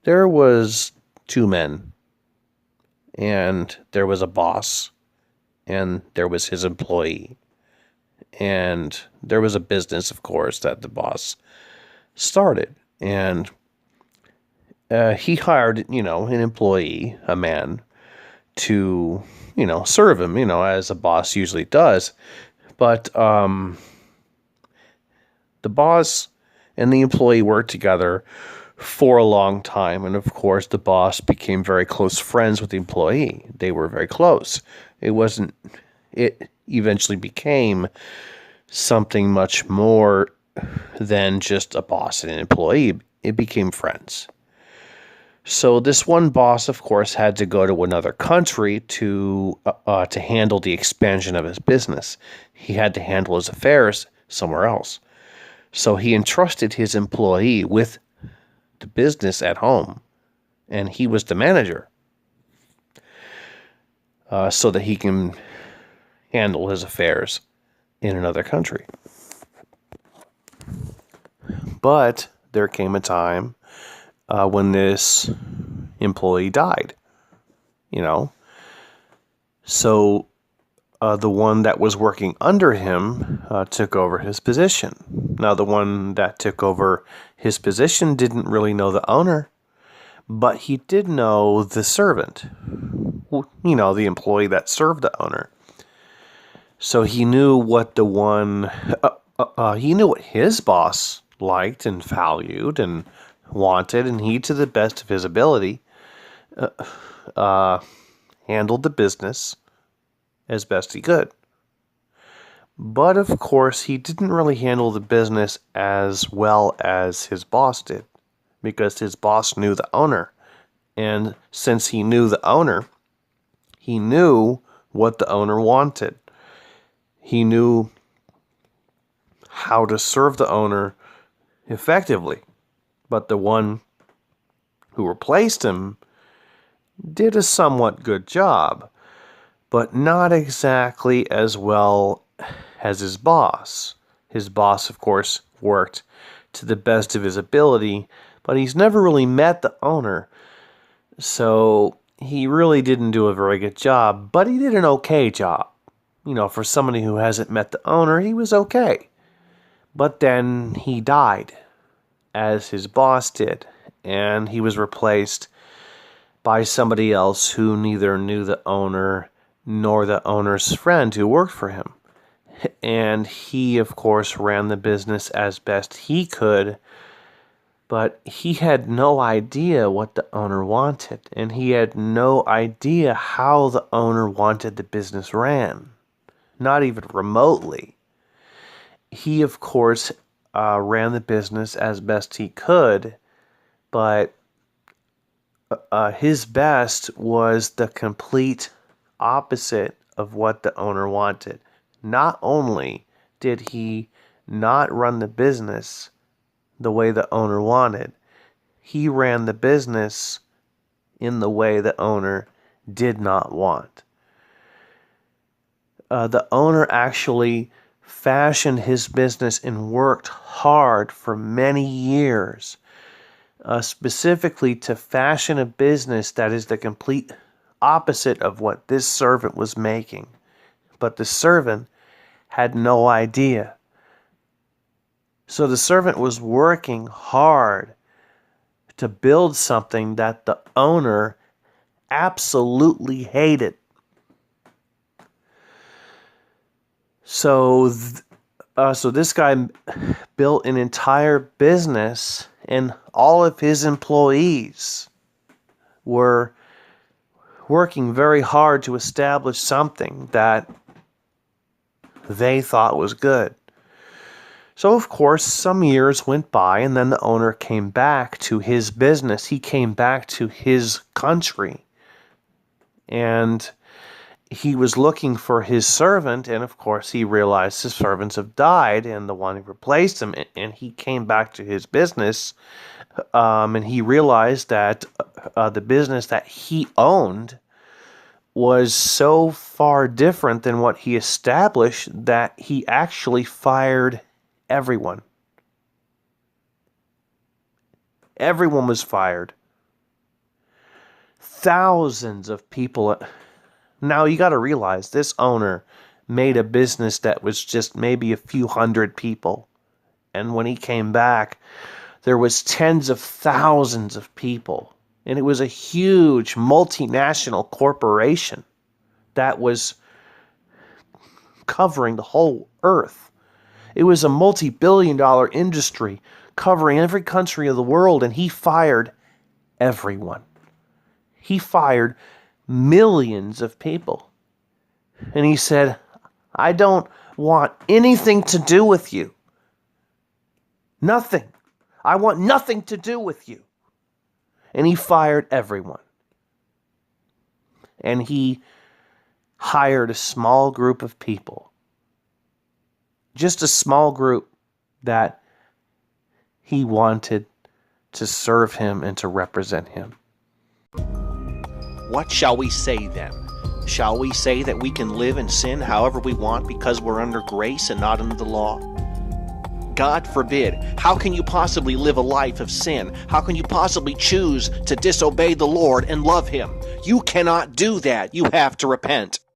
There was two men, and there was a boss, and there was his employee. And there was a business, of course, that the boss started. And he hired, an employee, a man, to, serve him, as a boss usually does. But the boss and the employee worked together for a long time. And of course, the boss became very close friends with the employee. They were very close. It eventually became something much more than just a boss and an employee. It became friends. So this one boss, of course, had to go to another country to handle the expansion of his business. He had to handle his affairs somewhere else. So he entrusted his employee with the business at home, and he was the manager, so that he can handle his affairs in another country. But there came a time when this employee died, So the one that was working under him took over his position. Now, the one that took over his position didn't really know the owner, but he did know the servant, the employee that served the owner. So he knew what he knew what his boss liked and valued and wanted, and he, to the best of his ability, handled the business as best he could. But of course, he didn't really handle the business as well as his boss did, because his boss knew the owner. And since he knew the owner, he knew what the owner wanted. He knew how to serve the owner effectively. But the one who replaced him did a somewhat good job, but not exactly as well as his boss. His boss, of course, worked to the best of his ability, but he's never really met the owner, so he really didn't do a very good job, but he did an okay job. For somebody who hasn't met the owner, he was okay. But then he died, as his boss did, and he was replaced by somebody else who neither knew the owner nor the owner's friend who worked for him. And he, of course, ran the business as best he could, but he had no idea what the owner wanted, and he had no idea how the owner wanted the business ran, not even remotely. He, of course, ran the business as best he could, but his best was the complete opposite of what the owner wanted. Not only did he not run the business the way the owner wanted, he ran the business in the way the owner did not want. The owner actually fashioned his business and worked hard for many years, specifically to fashion a business that is the complete opposite of what this servant was making. But the servant had no idea. So the servant was working hard to build something that the owner absolutely hated. So this guy built an entire business, and all of his employees were working very hard to establish something that they thought was good. So, of course, some years went by, and then the owner came back to his business. He came back to his country. And he was looking for his servant, and of course he realized his servants have died, and the one who replaced him, and he came back to his business, and he realized that the business that he owned was so far different than what he established that he actually fired everyone. Everyone was fired. Thousands of people. Now you got to realize this owner made a business that was just maybe a few hundred people. And when he came back, there was tens of thousands of people. And it was a huge multinational corporation that was covering the whole earth. It was a multi-billion-dollar industry covering every country of the world, and he fired everyone. He fired millions of people. And he said, I don't want anything to do with you. Nothing. I want nothing to do with you. And he fired everyone. And he hired a small group of people. Just a small group that he wanted to serve him and to represent him. What shall we say then? Shall we say that we can live in sin however we want because we're under grace and not under the law? God forbid. How can you possibly live a life of sin? How can you possibly choose to disobey the Lord and love Him? You cannot do that. You have to repent.